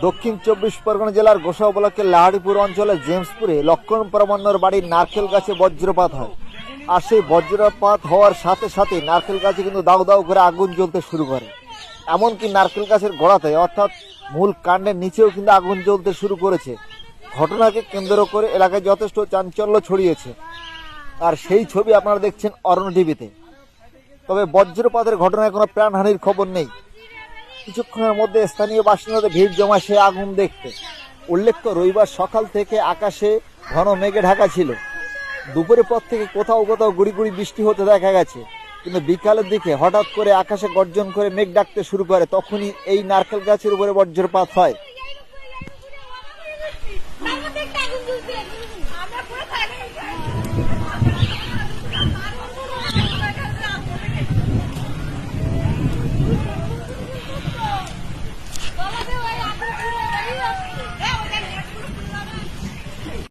দক্ষিণ 24 পরগনা জেলার গোসাবা ব্লকের লাহারিপুর অঞ্চলের জেমসপুরে লক্ষণ প্রামাণ্যর বাড়ির নারকেল গাছে বজ্রপাত হয়। আর সেই বজ্রপাত হওয়ার সাথে সাথে নারকেল গাছে কিন্তু দাউ দাউ করে আগুন জ্বলতে শুরু করে। এমনকি নারকেল গাছের গোড়াতে অর্থাৎ মূল কাণ্ডের নিচেও কিন্তু আগুন জ্বলতে শুরু করেছে। ঘটনাকে কেন্দ্র করে এলাকায় যথেষ্ট চাঞ্চল্য ছড়িয়েছে। আর সেই ছবি আপনারা দেখছেন অরণ্য টিভিতে। তবে বজ্রপাতের ঘটনায় কোনো প্রাণহানির খবর নেই। কিছুক্ষণের মধ্যে স্থানীয় বাসিন্দাদের ভিড় জমা সে আগুন দেখতে। উল্লেখ্য, রবিবার সকাল থেকে আকাশে ঘন মেঘে ঢাকা ছিল। দুপুরের পর থেকে কোথাও কোথাও গুড়ি গুড়ি বৃষ্টি হতে দেখা গেছে, কিন্তু বিকালের দিকে হঠাৎ করে আকাশে গর্জন করে মেঘ ডাকতে শুরু করে। তখনই এই নারকেল গাছের উপরে বজ্রপাত হয়।